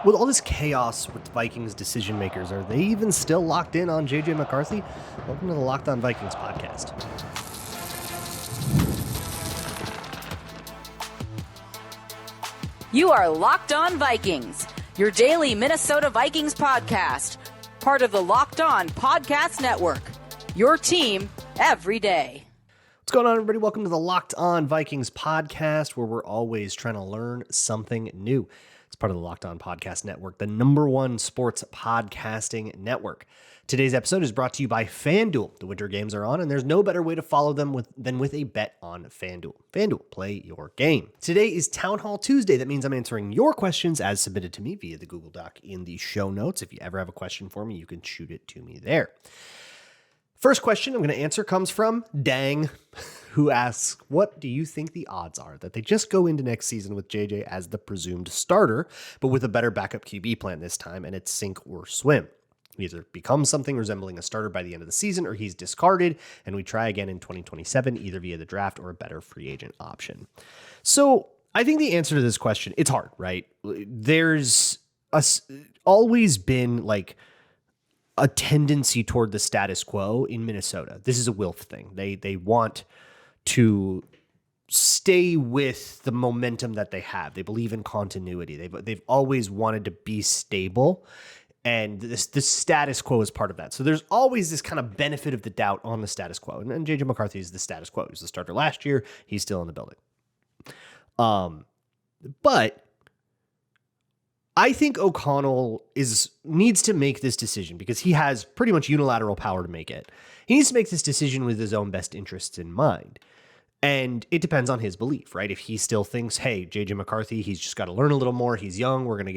With all this chaos with Vikings decision makers, are they even still locked in on JJ McCarthy? Welcome to the Locked On Vikings podcast. You are Locked On Vikings, your daily Minnesota Vikings podcast, part of the Locked On Podcast Network, your team every day. What's going on, everybody? Welcome to the Locked On Vikings podcast, where we're always trying to learn something new. It's part of the Locked On Podcast Network, the #1 sports podcasting network. Today's episode is brought to you by FanDuel. The winter games are on, and there's no better way to follow them than with a bet on FanDuel. FanDuel, play your game. Today is Town Hall Tuesday. That means I'm answering your questions as submitted to me via the Google Doc in the show notes. If you ever have a question for me, you can shoot it to me there. First question I'm going to answer comes from Dang, who asks, what do you think the odds are that they just go into next season with JJ as the presumed starter, but with a better backup QB plan this time, and it's sink or swim? He either becomes something resembling a starter by the end of the season, or he's discarded, and we try again in 2027, either via the draft or a better free agent option. So I think the answer to this question, it's hard, right? There's always been like a tendency toward the status quo in Minnesota. This is a Wilf thing. They want to stay with the momentum that they have. They believe in continuity. They've always wanted to be stable, and this status quo is part of that. So there's always this kind of benefit of the doubt on the status quo. And JJ McCarthy is the status quo. He was the starter last year. He's still in the building. But I think O'Connell needs to make this decision because he has pretty much unilateral power to make it. He needs to make this decision with his own best interests in mind. And it depends on his belief, right? If he still thinks, hey, JJ McCarthy, he's just got to learn a little more. He's young. We're going to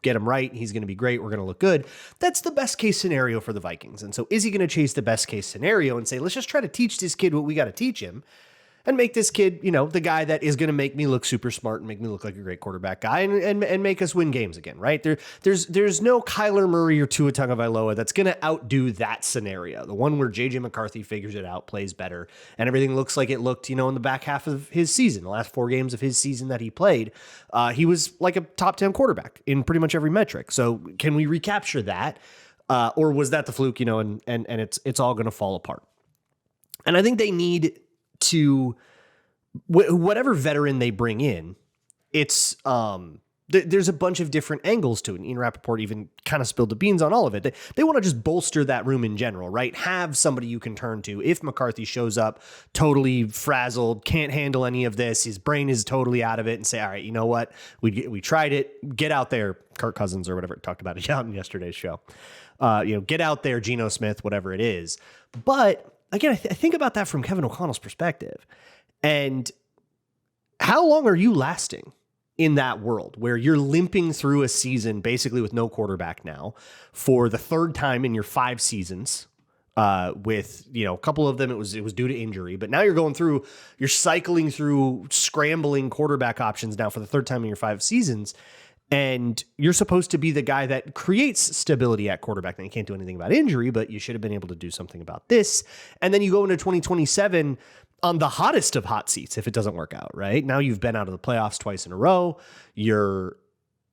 get him right. He's going to be great. We're going to look good. That's the best case scenario for the Vikings. And so is he going to chase the best case scenario and say, let's just try to teach this kid what we got to teach him? And make this kid, the guy that is going to make me look super smart and make me look like a great quarterback guy and make us win games again, right? There's no Kyler Murray or Tua Tagovailoa that's going to outdo that scenario. The one where JJ McCarthy figures it out, plays better, and everything looks like it looked, in the back half of his season, the last 4 games of his season that he played. He was like a top 10 quarterback in pretty much every metric. So can we recapture that? Or was that the fluke, and it's all going to fall apart? And I think they need to whatever veteran they bring in, it's there's a bunch of different angles to it. And Ian Rappaport even kind of spilled the beans on all of it. They want to just bolster that room in general, right? Have somebody you can turn to if McCarthy shows up totally frazzled, can't handle any of this, his brain is totally out of it, and say, all right, you know what? We tried it. Get out there, Kirk Cousins or whatever, talked about it out in yesterday's show. Get out there, Geno Smith, whatever it is. But again, I think about that from Kevin O'Connell's perspective. And how long are you lasting in that world where you're limping through a season basically with no quarterback now for the 3rd time in your 5 seasons? With a couple of them it was due to injury, but now you're cycling through scrambling quarterback options now for the 3rd time in your 5 seasons. And you're supposed to be the guy that creates stability at quarterback. Now, you can't do anything about injury, but you should have been able to do something about this. And then you go into 2027 on the hottest of hot seats if it doesn't work out, right? Now you've been out of the playoffs twice in a row. Your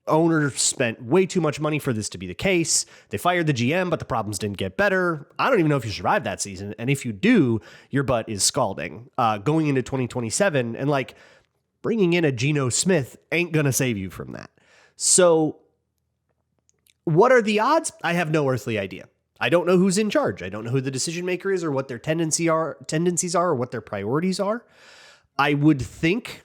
owner spent way too much money for this to be the case. They fired the GM, but the problems didn't get better. I don't even know if you survived that season. And if you do, your butt is scalding. Going into 2027 and bringing in a Geno Smith ain't going to save you from that. So what are the odds? I have no earthly idea. I don't know who's in charge. I don't know who the decision maker is or what their tendencies are or what their priorities are. I would think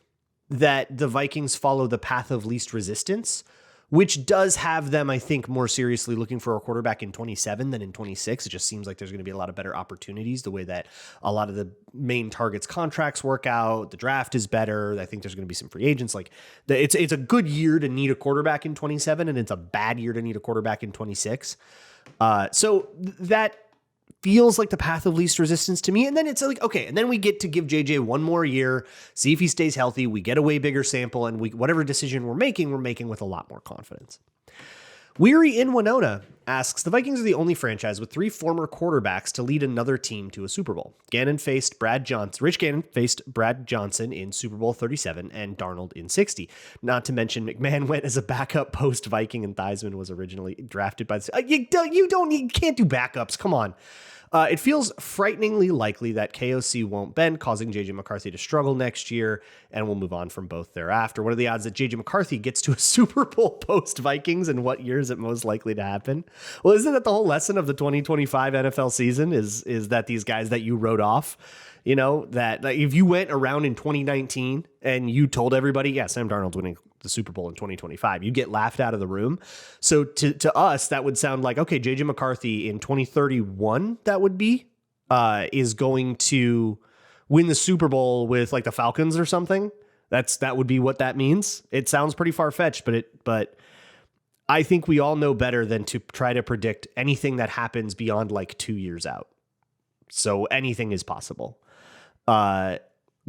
that the Vikings follow the path of least resistance, which does have them, I think, more seriously looking for a quarterback in 27 than in 26. It just seems like there's going to be a lot of better opportunities the way that a lot of the main targets' contracts work out. The draft is better. I think there's going to be some free agents. It's a good year to need a quarterback in 27, and it's a bad year to need a quarterback in 26. So that feels like the path of least resistance to me. And then it's like, okay, and then we get to give JJ 1 more year, see if he stays healthy. We get a way bigger sample, and whatever decision we're making with a lot more confidence. Weary in Winona asks, the Vikings are the only franchise with 3 former quarterbacks to lead another team to a Super Bowl. Rich Gannon faced Brad Johnson in Super Bowl 37 and Darnold in 60. Not to mention McMahon went as a backup post-Viking and Theismann was originally drafted by the... You can't do backups. Come on. It feels frighteningly likely that KOC won't bend, causing JJ McCarthy to struggle next year, and we'll move on from both thereafter. What are the odds that JJ McCarthy gets to a Super Bowl post-Vikings, and what year is it most likely to happen? Well, isn't that the whole lesson of the 2025 NFL season is that these guys that you wrote off, that like, if you went around in 2019 and you told everybody, yeah, Sam Darnold's winning the Super Bowl in 2025, you get laughed out of the room. So to us, that would sound like, okay, JJ McCarthy in 2031, that would be, is going to win the Super Bowl with like the Falcons or something. That would be what that means. It sounds pretty far-fetched, but I think we all know better than to try to predict anything that happens beyond like 2 years out. So anything is possible.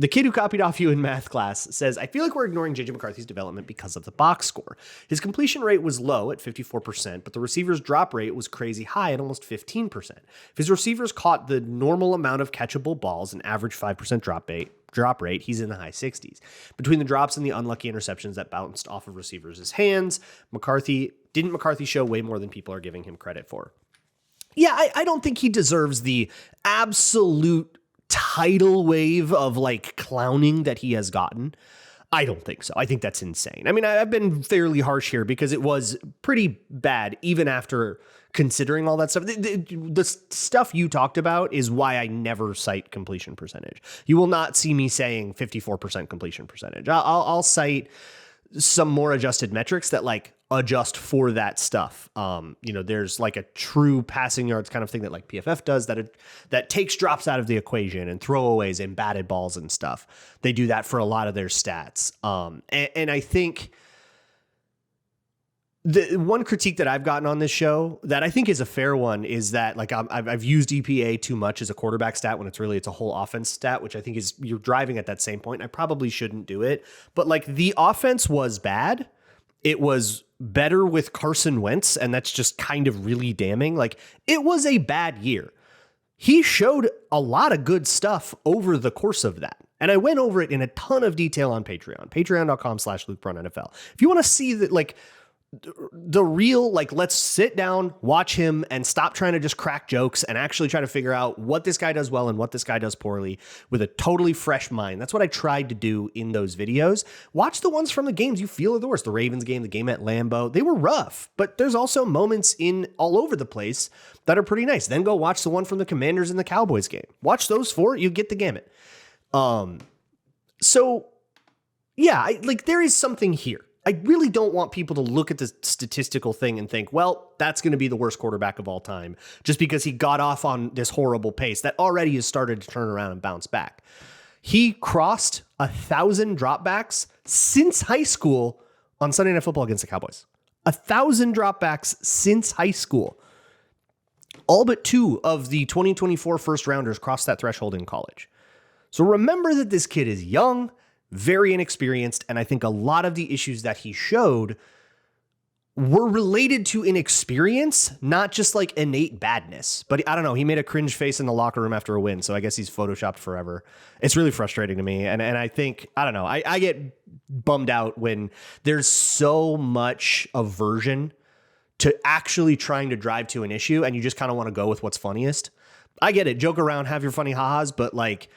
The kid who copied off you in math class says, I feel like we're ignoring JJ McCarthy's development because of the box score. His completion rate was low at 54%, but the receiver's drop rate was crazy high at almost 15%. If his receivers caught the normal amount of catchable balls, an average 5% drop rate, he's in the high 60s. Between the drops and the unlucky interceptions that bounced off of receivers' hands, McCarthy show way more than people are giving him credit for? Yeah, I don't think he deserves the absolute tidal wave of like clowning that he has gotten. I don't think so. I think that's insane. I mean, I've been fairly harsh here because it was pretty bad even after considering all that stuff. The stuff you talked about is why I never cite completion percentage. You will not see me saying 54% completion percentage. I'll cite some more adjusted metrics that like adjust for that stuff. There's like a true passing yards kind of thing that like PFF does that takes drops out of the equation and throwaways and batted balls and stuff. They do that for a lot of their stats. And I think the one critique that I've gotten on this show that I think is a fair one is that like I've used EPA too much as a quarterback stat when it's a whole offense stat, which I think is you're driving at that same point. I probably shouldn't do it, but like the offense was bad. It was better with Carson Wentz, and that's just kind of really damning. Like, it was a bad year. He showed a lot of good stuff over the course of that. And I went over it in a ton of detail on Patreon, patreon.com/LukeBraunNFL. If you want to see that, like, the real, like, let's sit down, watch him, and stop trying to just crack jokes and actually try to figure out what this guy does well and what this guy does poorly with a totally fresh mind. That's what I tried to do in those videos. Watch the ones from the games you feel are the worst. The Ravens game, the game at Lambeau, they were rough, but there's also moments in all over the place that are pretty nice. Then go watch the one from the Commanders and the Cowboys game. Watch those 4, you get the gamut. So yeah, there is something here. I really don't want people to look at the statistical thing and think, well, that's going to be the worst quarterback of all time just because he got off on this horrible pace that already has started to turn around and bounce back. He crossed 1,000 dropbacks since high school on Sunday Night Football against the Cowboys. 1,000 dropbacks since high school. All but 2 of the 2024 first rounders crossed that threshold in college. So remember that this kid is young, very inexperienced, and I think a lot of the issues that he showed were related to inexperience, not just like innate badness. But I don't know, he made a cringe face in the locker room after a win, so I guess he's photoshopped forever. It's really frustrating to me, and I think, I don't know, I get bummed out when there's so much aversion to actually trying to drive to an issue, and you just kind of want to go with what's funniest. I get it, joke around, have your funny ha-has, but like,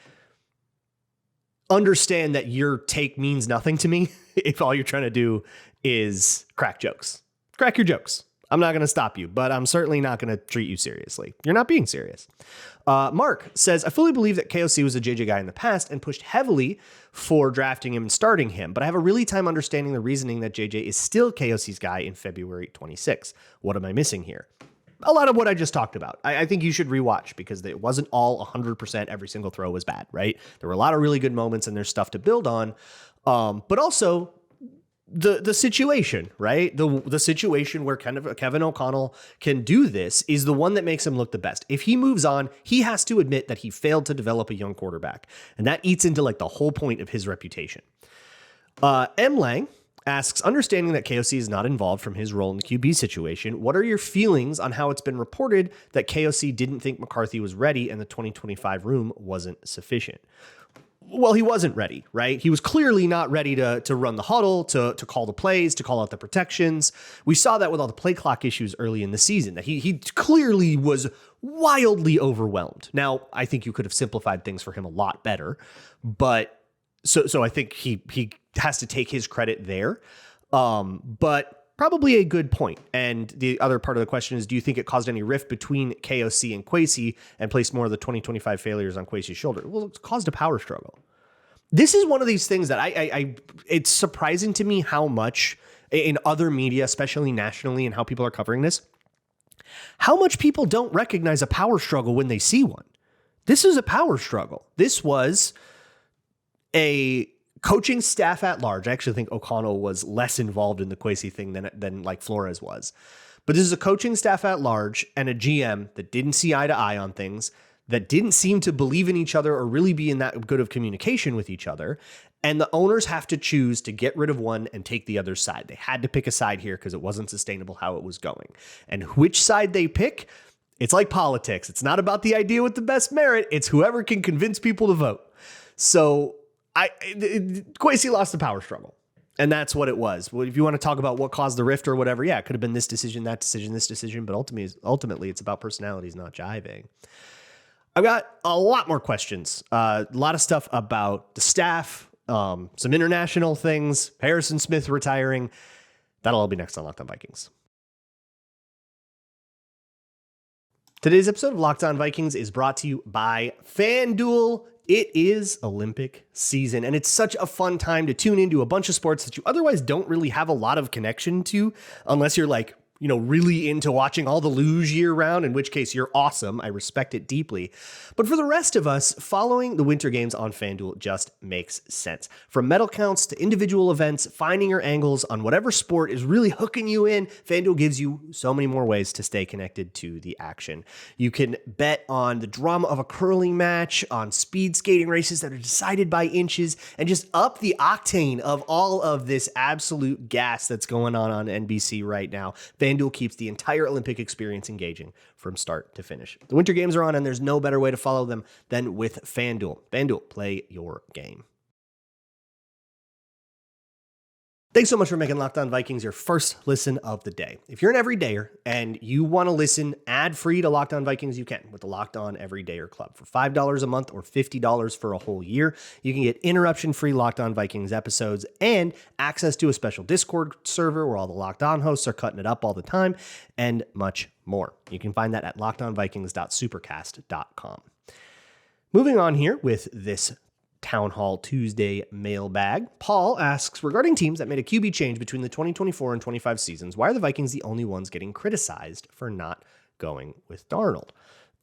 understand that your take means nothing to me if all you're trying to do is crack jokes. Crack your jokes. I'm not going to stop you, but I'm certainly not going to treat you seriously. You're not being serious. Mark says, I fully believe that KOC was a JJ guy in the past and pushed heavily for drafting him and starting him, but I have a really time understanding the reasoning that JJ is still KOC's guy in February 26. What am I missing here? A lot of what I just talked about. I think you should rewatch because it wasn't all 100% every single throw was bad, right? There were a lot of really good moments and there's stuff to build on. But also the situation, right? The situation where kind of Kevin O'Connell can do this is the one that makes him look the best. If he moves on, he has to admit that he failed to develop a young quarterback. And that eats into like the whole point of his reputation. M. Lang asks, understanding that KOC is not involved from his role in the QB situation, what are your feelings on how it's been reported that KOC didn't think McCarthy was ready and the 2025 room wasn't sufficient? Well, he wasn't ready, right? He was clearly not ready to run the huddle, to call the plays, to call out the protections. We saw that with all the play clock issues early in the season, that he clearly was wildly overwhelmed. Now, I think you could have simplified things for him a lot better, but so I think he has to take his credit there. But probably a good point. And the other part of the question is, do you think it caused any rift between KOC and Kwesi and placed more of the 2025 failures on Kwesi's shoulder? Well, it's caused a power struggle. This is one of these things that I it's surprising to me how much in other media, especially nationally, and how people are covering this, how much people don't recognize a power struggle when they see one. This is a power struggle. This was a coaching staff at large. I actually think O'Connell was less involved in the Kwesi thing than like Flores was. But this is a coaching staff at large and a GM that didn't see eye to eye on things, that didn't seem to believe in each other or really be in that good of communication with each other. And the owners have to choose to get rid of one and take the other side. They had to pick a side here because it wasn't sustainable how it was going. And which side they pick, it's like politics. It's not about the idea with the best merit. It's whoever can convince people to vote. So Kwesi lost the power struggle, and that's what it was. Well, if you want to talk about what caused the rift or whatever, yeah, it could have been this decision, that decision, this decision, but ultimately it's about personalities, not jiving. I've got a lot more questions, a lot of stuff about the staff, some international things, Harrison Smith retiring. That'll all be next on Locked On Vikings. Today's episode of Locked On Vikings is brought to you by FanDuel. It is Olympic season, and it's such a fun time to tune into a bunch of sports that you otherwise don't really have a lot of connection to, unless you're like, really into watching all the luge year round, in which case you're awesome. I respect it deeply. But for the rest of us, following the Winter Games on FanDuel just makes sense. From medal counts to individual events, finding your angles on whatever sport is really hooking you in, FanDuel gives you so many more ways to stay connected to the action. You can bet on the drama of a curling match, on speed skating races that are decided by inches, and just up the octane of all of this absolute gas that's going on NBC right now. FanDuel keeps the entire Olympic experience engaging from start to finish. The Winter Games are on, and there's no better way to follow them than with FanDuel. FanDuel, play your game. Thanks so much for making Locked On Vikings your first listen of the day. If you're an everydayer and you want to listen ad-free to Locked On Vikings, you can with the Locked On Everydayer Club. For $5 a month or $50 for a whole year, you can get interruption-free Locked On Vikings episodes and access to a special Discord server where all the Locked On hosts are cutting it up all the time, and much more. You can find that at lockedonvikings.supercast.com. Moving on here with this Town Hall Tuesday mailbag. Paul asks, regarding teams that made a QB change between the 2024 and 25 seasons, why are the Vikings the only ones getting criticized for not going with Darnold?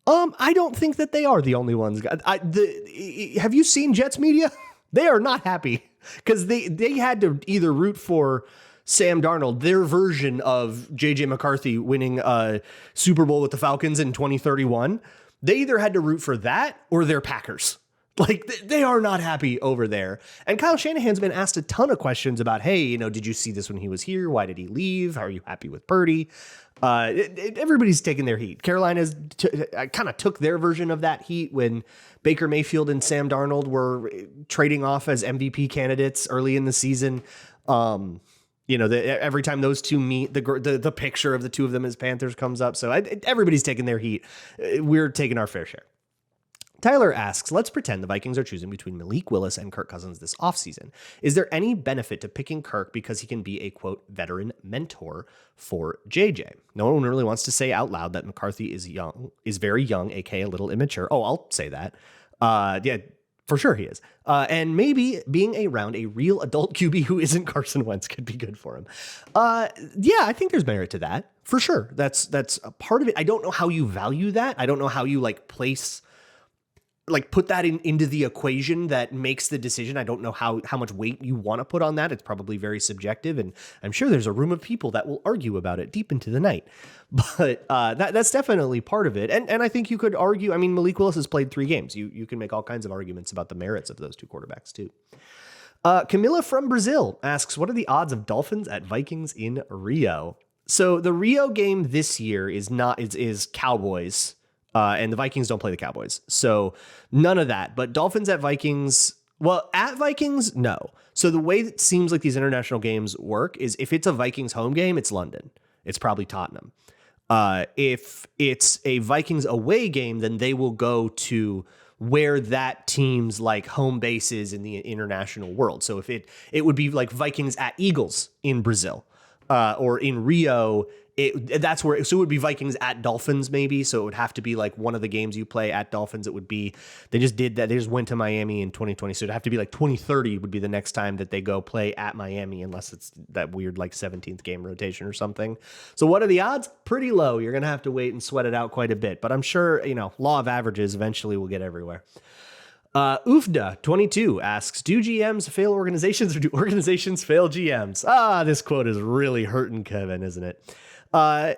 I don't think that they are the only ones. Have you seen Jets media? They are not happy because they had to either root for Sam Darnold, their version of JJ McCarthy winning a Super Bowl with the Falcons in 2031. They either had to root for that or their Packers. Like, they are not happy over there. And Kyle Shanahan's been asked a ton of questions about, hey, did you see this when he was here? Why did he leave? Are you happy with Purdy? Everybody's taking their heat. Carolina's kind of took their version of that heat when Baker Mayfield and Sam Darnold were trading off as MVP candidates early in the season. Every time those two meet, the picture of the two of them as Panthers comes up. So everybody's taking their heat. We're taking our fair share. Tyler asks, let's pretend the Vikings are choosing between Malik Willis and Kirk Cousins this offseason. Is there any benefit to picking Kirk because he can be a, quote, veteran mentor for JJ? No one really wants to say out loud that McCarthy is very young, aka a little immature. Oh, I'll say that. Yeah, for sure he is. And maybe being around a real adult QB who isn't Carson Wentz could be good for him. Yeah, I think there's merit to that, for sure. That's a part of it. I don't know how you value that. I don't know how you put that into the equation that makes the decision. I don't know how much weight you want to put on that. It's probably very subjective, and I'm sure there's a room of people that will argue about it deep into the night. But that's definitely part of it. And I think you could argue, Malik Willis has played 3 games. You can make all kinds of arguments about the merits of those two quarterbacks too. Camilla from Brazil asks, what are the odds of Dolphins at Vikings in Rio? So the Rio game this year is Cowboys, and the Vikings don't play the Cowboys. So none of that. But Dolphins at Vikings, well, at Vikings, no. So the way it seems like these international games work is if it's a Vikings home game, it's London. It's probably Tottenham. If it's a Vikings away game, then they will go to where that team's like home base is in the international world. So if it would be like Vikings at Eagles in Brazil, or in Rio, that's where, so it would be Vikings at Dolphins maybe. So it would have to be like one of the games you play at Dolphins. It would be, they just did that. They just went to Miami in 2020. So it'd have to be like 2030 would be the next time that they go play at Miami, unless it's that weird like 17th game rotation or something. So what are the odds? Pretty low. You're going to have to wait and sweat it out quite a bit, but I'm sure, law of averages eventually will get everywhere. Ufda22 asks, do GMs fail organizations or do organizations fail GMs? This quote is really hurting Kevin, isn't it? I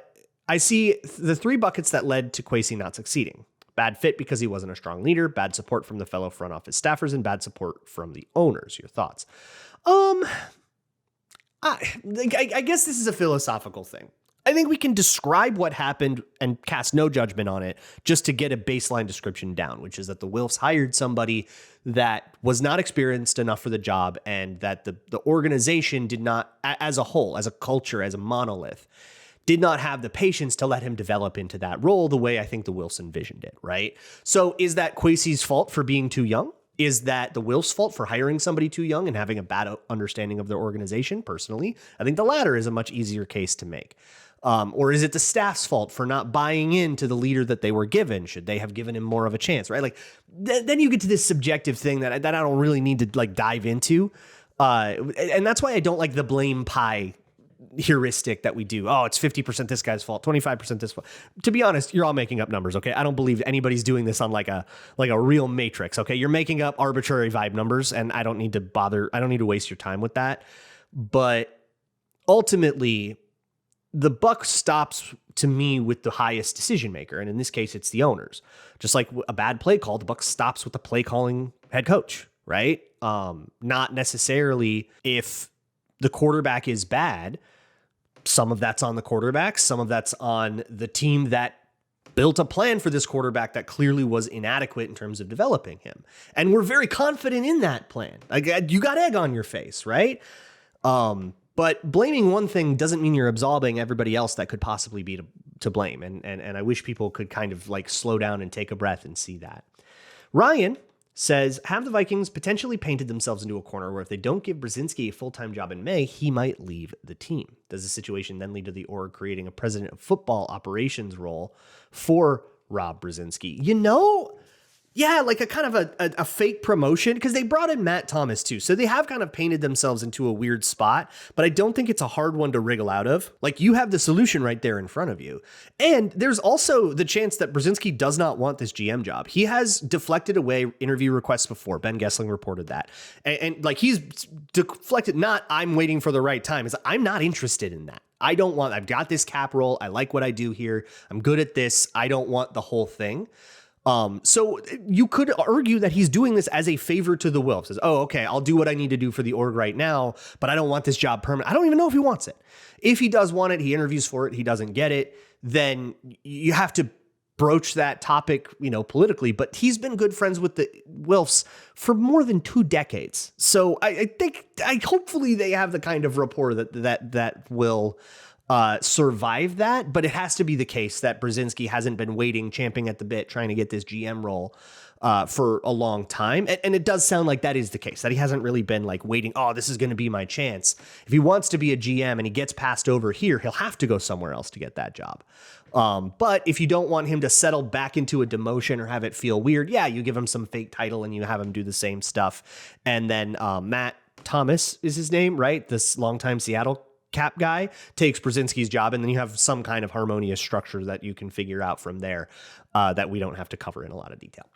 see the three buckets that led to Kwesi not succeeding. Bad fit because he wasn't a strong leader, bad support from the fellow front office staffers, and bad support from the owners. Your thoughts? I guess this is a philosophical thing. I think we can describe what happened and cast no judgment on it just to get a baseline description down, which is that the Wilfs hired somebody that was not experienced enough for the job, and that the organization did not, as a whole, as a culture, as a monolith, did not have the patience to let him develop into that role the way I think the Wilfs envisioned it, right? So is that Kwesi's fault for being too young? Is that the Wilfs' fault for hiring somebody too young and having a bad understanding of their organization? Personally, I think the latter is a much easier case to make. Or is it the staff's fault for not buying into the leader that they were given? Should they have given him more of a chance, right? Like, then you get to this subjective thing that I don't really need to like dive into. And that's why I don't like the blame pie heuristic that we do. Oh, it's 50% this guy's fault, 25% this fault. To be honest, you're all making up numbers, okay? I don't believe anybody's doing this on like a real matrix, okay? You're making up arbitrary vibe numbers, and I don't need to waste your time with that. But ultimately, the buck stops to me with the highest decision maker, and in this case, it's the owners. Just like a bad play call, the buck stops with the play calling head coach, right? Not necessarily if the quarterback is bad. Some of that's on the quarterback. Some of that's on the team that built a plan for this quarterback that clearly was inadequate in terms of developing him. And we're very confident in that plan. Like, you got egg on your face, right? But blaming one thing doesn't mean you're absolving everybody else that could possibly be to blame. And I wish people could kind of like slow down and take a breath and see that. Ryan says, have the Vikings potentially painted themselves into a corner where if they don't give Brzezinski a full-time job in May, he might leave the team? Does the situation then lead to the org creating a president of football operations role for Rob Brzezinski? Yeah, like a kind of a fake promotion, because they brought in Matt Thomas too. So they have kind of painted themselves into a weird spot, but I don't think it's a hard one to wriggle out of. Like, you have the solution right there in front of you. And there's also the chance that Brzezinski does not want this GM job. He has deflected away interview requests before. Ben Gessling reported that. And like, he's deflected, not I'm waiting for the right time. It's I'm not interested in that. I've got this cap role. I like what I do here. I'm good at this. I don't want the whole thing. So you could argue that he's doing this as a favor to the Wilfs. Says, oh, okay, I'll do what I need to do for the org right now, but I don't want this job permanent. I don't even know if he wants it. If he does want it, he interviews for it, he doesn't get it, then you have to broach that topic, politically. But he's been good friends with the Wilfs for more than 2 decades. So I think hopefully they have the kind of rapport that will survive that, but it has to be the case that Brzezinski hasn't been waiting, champing at the bit, trying to get this GM role for a long time. And it does sound like that is the case, that he hasn't really been like waiting, oh, this is going to be my chance. If he wants to be a GM and he gets passed over here, he'll have to go somewhere else to get that job. But if you don't want him to settle back into a demotion or have it feel weird, yeah, you give him some fake title and you have him do the same stuff. And then Matt Thomas is his name, right? This longtime Seattle cap guy takes Brzezinski's job, and then you have some kind of harmonious structure that you can figure out from there that we don't have to cover in a lot of detail.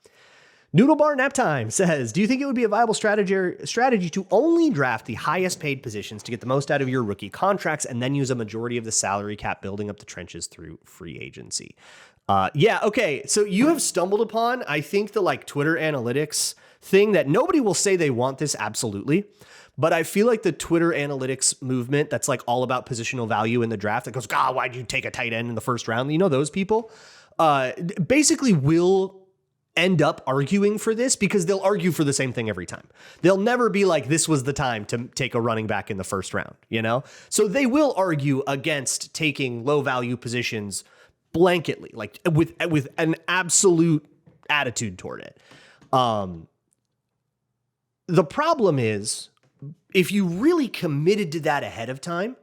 Noodle Bar Nap Time says, do you think it would be a viable strategy to only draft the highest paid positions to get the most out of your rookie contracts and then use a majority of the salary cap building up the trenches through free agency? Yeah, okay. So you have stumbled upon, I think, the like Twitter analytics thing that nobody will say they want this, absolutely. But I feel like the Twitter analytics movement that's like all about positional value in the draft that goes, God, why'd you take a tight end in the first round? You know, those people basically will end up arguing for this because they'll argue for the same thing every time. They'll never be like, this was the time to take a running back in the first round, you know? So they will argue against taking low value positions blanketly, like with an absolute attitude toward it. The problem is, if you really committed to that ahead of time,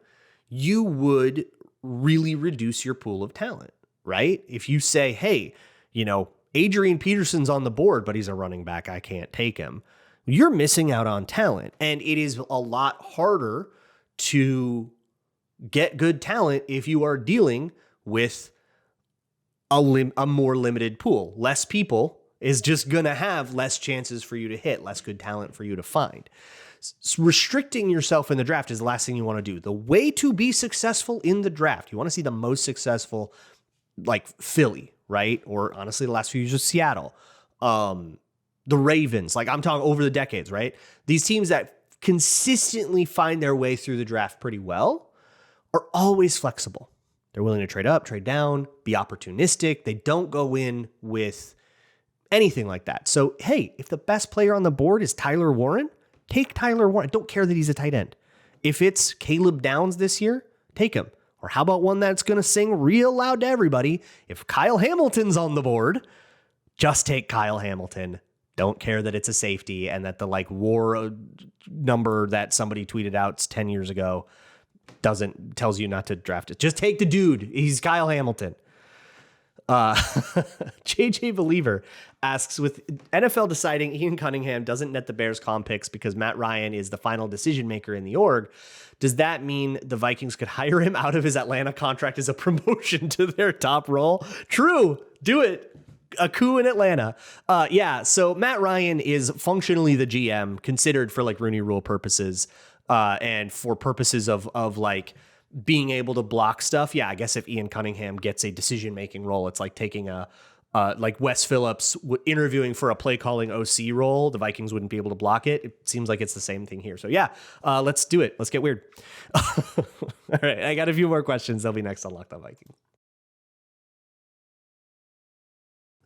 you would really reduce your pool of talent, right? If you say, hey, you know, Adrian Peterson's on the board, but he's a running back, I can't take him. You're missing out on talent. And it is a lot harder to get good talent if you are dealing with a more limited pool. Less people is just going to have less chances for you to hit, less good talent for you to find. Restricting yourself in the draft is the last thing you want to do. The way to be successful in the draft, you want to see the most successful, like Philly, right? Or honestly, the last few years of Seattle, the Ravens, like I'm talking over the decades, right? These teams that consistently find their way through the draft pretty well are always flexible. They're willing to trade up, trade down, be opportunistic. They don't go in with anything like that. So, hey, if the best player on the board is Tyler Warren, take Tyler Warren. I don't care that he's a tight end. If it's Caleb Downs this year, take him. Or how about one that's going to sing real loud to everybody? If Kyle Hamilton's on the board, just take Kyle Hamilton. Don't care that it's a safety and that the like war number that somebody tweeted out 10 years ago tells you not to draft it. Just take the dude. He's Kyle Hamilton. JJ Believer asks, with NFL deciding Ian Cunningham doesn't net the Bears comp picks because Matt Ryan is the final decision maker in the org, does that mean the Vikings could hire him out of his Atlanta contract as a promotion to their top role? True. Do it. A coup in Atlanta. Yeah. So Matt Ryan is functionally the GM, considered for like Rooney Rule purposes, and for purposes of like being able to block stuff. Yeah, I guess if Ian Cunningham gets a decision-making role, it's like taking like Wes Phillips interviewing for a play-calling OC role. The Vikings wouldn't be able to block it. It seems like it's the same thing here. So yeah, let's do it. Let's get weird. All right, I got a few more questions. They'll be next on Locked On Vikings.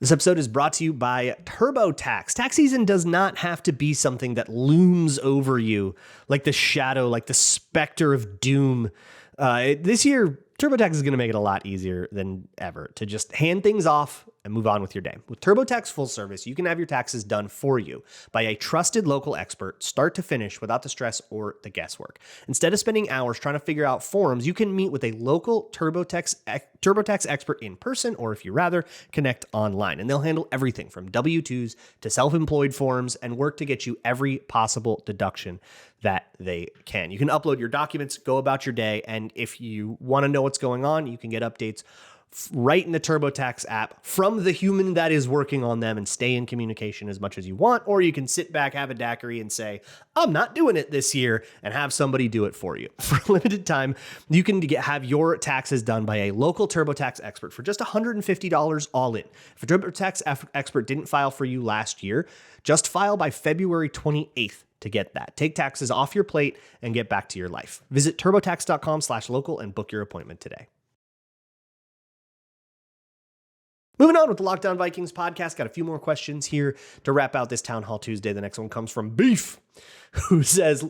This episode is brought to you by TurboTax. Tax season does not have to be something that looms over you like the shadow, like the specter of doom. This year, TurboTax is going to make it a lot easier than ever to just hand things off and move on with your day. With TurboTax Full Service, you can have your taxes done for you by a trusted local expert, start to finish, without the stress or the guesswork. Instead of spending hours trying to figure out forms, you can meet with a local TurboTax expert in person, or if you rather, connect online. And they'll handle everything from W-2s to self-employed forms and work to get you every possible deduction that they can. You can upload your documents, go about your day, and if you want to know what's going on, you can get updates right in the TurboTax app from the human that is working on them and stay in communication as much as you want. Or you can sit back, have a daiquiri, and say, I'm not doing it this year, and have somebody do it for you. For a limited time, you can have your taxes done by a local TurboTax expert for just $150 all in. If a TurboTax expert didn't file for you last year, just file by February 28th. To get that. Take taxes off your plate and get back to your life. Visit turbotax.com/local and book your appointment today. Moving on with the Locked On Vikings podcast. Got a few more questions here to wrap out this Town Hall Tuesday. The next one comes from Beef, who says,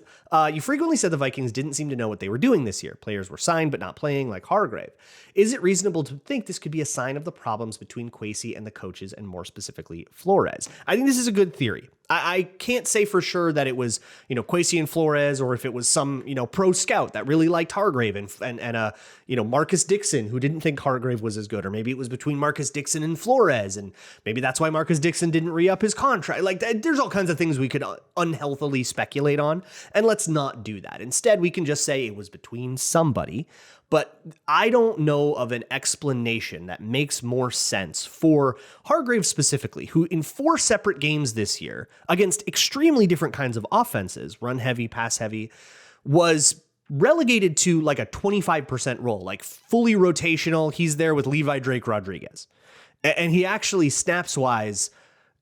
you frequently said the Vikings didn't seem to know what they were doing this year. Players were signed but not playing, like Hargrave. Is it reasonable to think this could be a sign of the problems between Kwesi and the coaches, and more specifically Flores? I think this is a good theory. I can't say for sure that it was, Kwesi and Flores, or if it was some, pro scout that really liked Hargrave and Marcus Dixon, who didn't think Hargrave was as good, or maybe it was between Marcus Dixon and Flores, and maybe that's why Marcus Dixon didn't re-up his contract. Like, there's all kinds of things we could unhealthily speculate on, and let's not do that. Instead, we can just say it was between somebody. But I don't know of an explanation that makes more sense for Hargrave specifically, who in 4 separate games this year against extremely different kinds of offenses, run heavy, pass heavy, was relegated to like a 25% role, like fully rotational. He's there with Levi Drake Rodriguez. And he actually, snaps wise,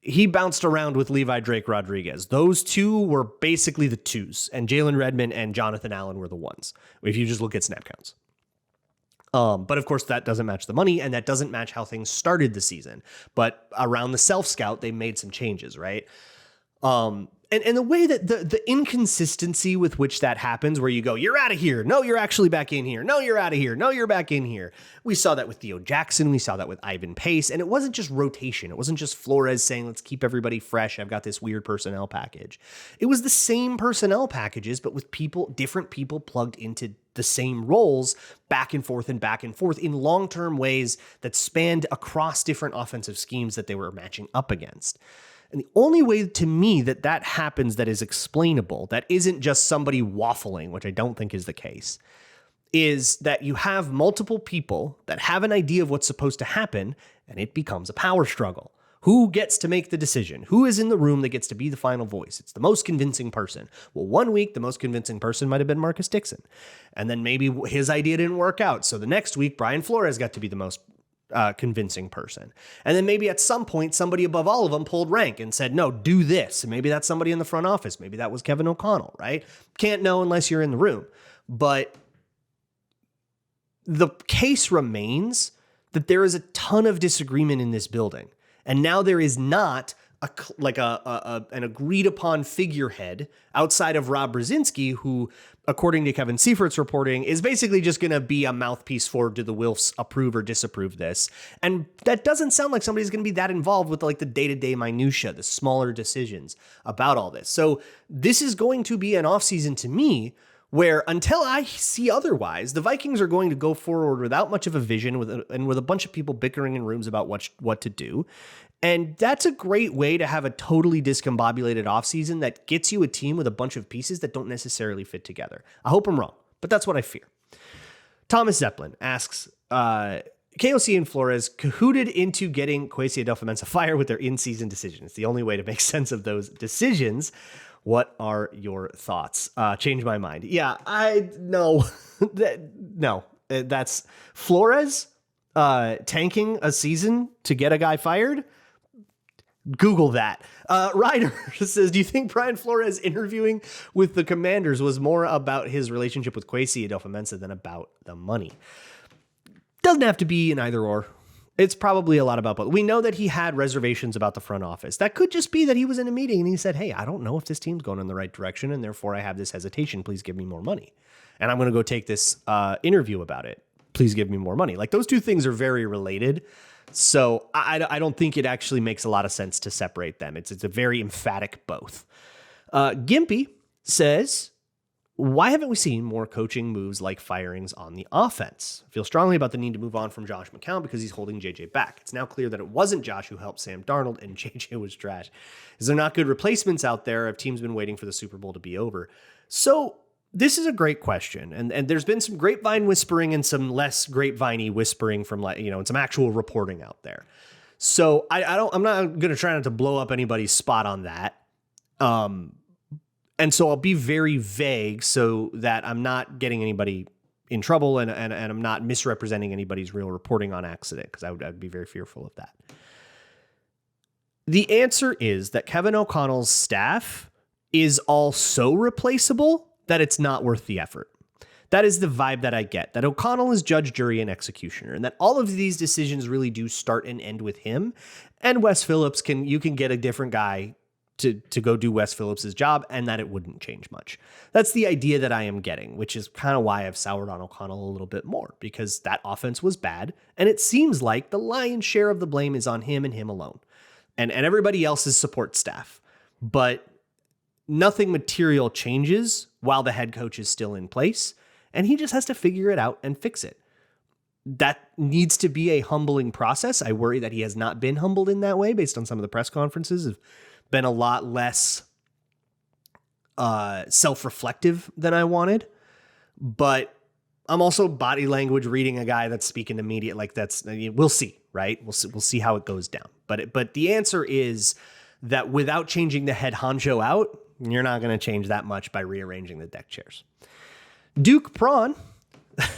he bounced around with Levi Drake Rodriguez. Those two were basically the twos, and Jalen Redmond and Jonathan Allen were the ones, if you just look at snap counts. But of course, that doesn't match the money, and that doesn't match how things started the season. But around the self-scout, they made some changes, right? And the way that the inconsistency with which that happens, where you go, you're out of here. No, you're actually back in here. No, you're out of here. No, you're back in here. We saw that with Theo Jackson. We saw that with Ivan Pace. And it wasn't just rotation. It wasn't just Flores saying, let's keep everybody fresh. I've got this weird personnel package. It was the same personnel packages, but with different people plugged into the same roles back and forth in long-term ways that spanned across different offensive schemes that they were matching up against. And the only way to me that happens that is explainable, that isn't just somebody waffling, which I don't think is the case, is that you have multiple people that have an idea of what's supposed to happen, and it becomes a power struggle. Who gets to make the decision? Who is in the room that gets to be the final voice? It's the most convincing person. Well, 1 week, the most convincing person might have been Marcus Dixon. And then maybe his idea didn't work out. So the next week, Brian Flores got to be the most convincing person. And then maybe at some point, somebody above all of them pulled rank and said, no, do this. And maybe that's somebody in the front office. Maybe that was Kevin O'Connell, right? Can't know unless you're in the room. But the case remains that there is a ton of disagreement in this building. And now there is not an agreed upon figurehead outside of Rob Brzezinski, who, according to Kevin Seifert's reporting, is basically just going to be a mouthpiece for, do the Wilfs approve or disapprove this? And that doesn't sound like somebody's going to be that involved with like the day-to-day minutia, the smaller decisions about all this. So this is going to be an offseason to me where, until I see otherwise, the Vikings are going to go forward without much of a vision with a bunch of people bickering in rooms about what to do. And that's a great way to have a totally discombobulated offseason that gets you a team with a bunch of pieces that don't necessarily fit together. I hope I'm wrong, but that's what I fear. Thomas Zeppelin asks, KOC and Flores cahooted into getting Kwesi Adolfo-Mensah fired with their in-season decision. It's the only way to make sense of those decisions. What are your thoughts? Change my mind. Yeah, no, that's Flores tanking a season to get a guy fired. Google that. Ryder says, do you think Brian Flores interviewing with the Commanders was more about his relationship with Kwesi Adolfo-Mensah than about the money? Doesn't have to be an either or. It's probably a lot about both. We know that he had reservations about the front office. That could just be that he was in a meeting and he said, hey, I don't know if this team's going in the right direction, and therefore I have this hesitation. Please give me more money. And I'm going to go take this interview about it. Please give me more money. Like, those two things are very related. So I don't think it actually makes a lot of sense to separate them. It's a very emphatic both. Gimpy says, why haven't we seen more coaching moves like firings on the offense? I feel strongly about the need to move on from Josh McCown because he's holding JJ back. It's now clear that it wasn't Josh who helped Sam Darnold and JJ was trash. Is there not good replacements out there? Have teams been waiting for the Super Bowl to be over? So this is a great question. And there's been some grapevine whispering and some less grapevine-y whispering from, and some actual reporting out there. So I'm not going to try not to blow up anybody's spot on that. And so I'll be very vague so that I'm not getting anybody in trouble and I'm not misrepresenting anybody's real reporting on accident, because I'd be very fearful of that. The answer is that Kevin O'Connell's staff is all so replaceable that it's not worth the effort. That is the vibe that I get, that O'Connell is judge, jury, and executioner, and that all of these decisions really do start and end with him. And Wes Phillips you can get a different guy to go do Wes Phillips's job, and that it wouldn't change much. That's the idea that I am getting, which is kind of why I've soured on O'Connell a little bit more, because that offense was bad, and it seems like the lion's share of the blame is on him and him alone, and everybody else's support staff. But nothing material changes while the head coach is still in place, and he just has to figure it out and fix it. That needs to be a humbling process. I worry that he has not been humbled in that way based on some of the press conferences. Have been a lot less self-reflective than I wanted. But I'm also body language reading a guy that's speaking to media like we'll see, right? We'll see how it goes down. But the answer is that without changing the head honcho out, you're not going to change that much by rearranging the deck chairs. Duke Prawn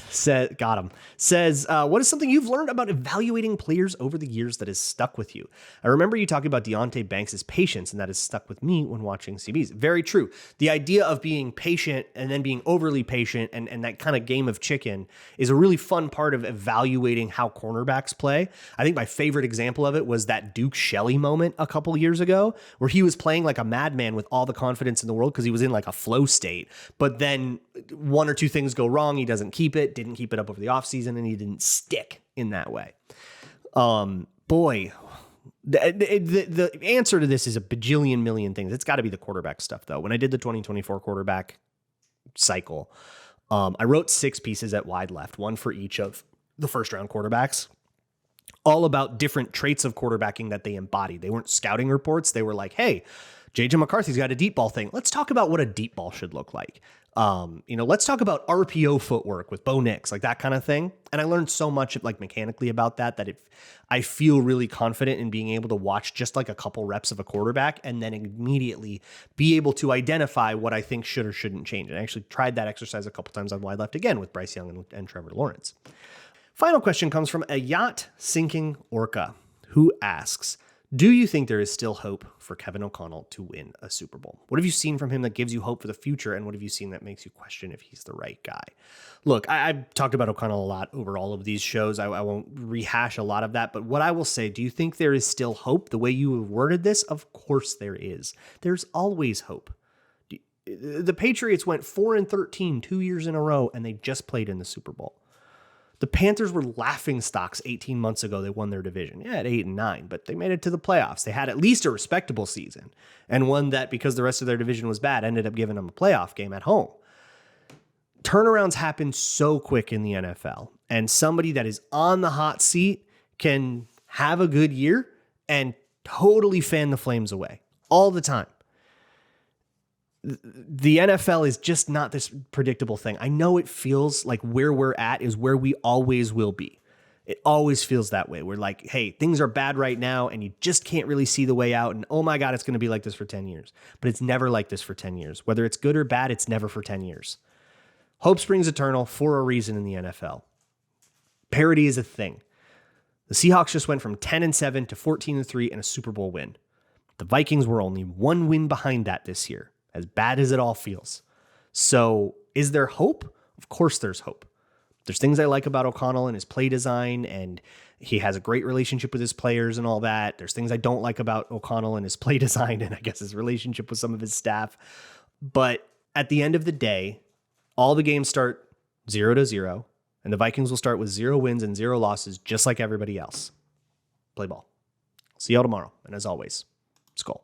Says, what is something you've learned about evaluating players over the years that has stuck with you? I remember you talking about Deonte Banks' patience, and that has stuck with me when watching CBs. Very true. The idea of being patient and then being overly patient and that kind of game of chicken is a really fun part of evaluating how cornerbacks play. I think my favorite example of it was that Duke Shelley moment a couple years ago, where he was playing like a madman with all the confidence in the world because he was in like a flow state. But then one or two things go wrong. He doesn't keep it, didn't keep it up over the offseason, and he didn't stick in that way. The answer to this is a bajillion million things. It's got to be the quarterback stuff, though. When I did the 2024 quarterback cycle, I wrote 6 pieces at wide left, one for each of the first round quarterbacks, all about different traits of quarterbacking that they embodied. They weren't scouting reports. They were like, hey, JJ McCarthy's got a deep ball thing. Let's talk about what a deep ball should look like. Let's talk about RPO footwork with Bo Nix, like that kind of thing. And I learned so much like mechanically about that I feel really confident in being able to watch just like a couple reps of a quarterback and then immediately be able to identify what I think should or shouldn't change. And I actually tried that exercise a couple times on wide left again with Bryce Young and Trevor Lawrence. Final question comes from a yacht sinking orca who asks, do you think there is still hope for Kevin O'Connell to win a Super Bowl? What have you seen from him that gives you hope for the future? And what have you seen that makes you question if he's the right guy? Look, I've talked about O'Connell a lot over all of these shows. I won't rehash a lot of that. But what I will say, do you think there is still hope? The way you have worded this, of course there is. There's always hope. The Patriots went 4-13 2 years in a row, and they just played in the Super Bowl. The Panthers were laughing stocks 18 months ago. They won their division. Yeah, at 8-9, but they made it to the playoffs. They had at least a respectable season, and one that, because the rest of their division was bad, ended up giving them a playoff game at home. Turnarounds happen so quick in the NFL, and somebody that is on the hot seat can have a good year and totally fan the flames away all the time. The NFL is just not this predictable thing. I know it feels like where we're at is where we always will be. It always feels that way. We're like, hey, things are bad right now and you just can't really see the way out. And oh my God, it's going to be like this for 10 years. But it's never like this for 10 years. Whether it's good or bad, it's never for 10 years. Hope springs eternal for a reason in the NFL. Parity is a thing. The Seahawks just went from 10-7 to 14-3 and a Super Bowl win. The Vikings were only one win behind that this year. As bad as it all feels. So is there hope? Of course there's hope. There's things I like about O'Connell and his play design, and he has a great relationship with his players and all that. There's things I don't like about O'Connell and his play design and I guess his relationship with some of his staff. But at the end of the day, all the games start 0-0, and the Vikings will start with 0 wins and 0 losses, just like everybody else. Play ball. See y'all tomorrow. And as always, Skol.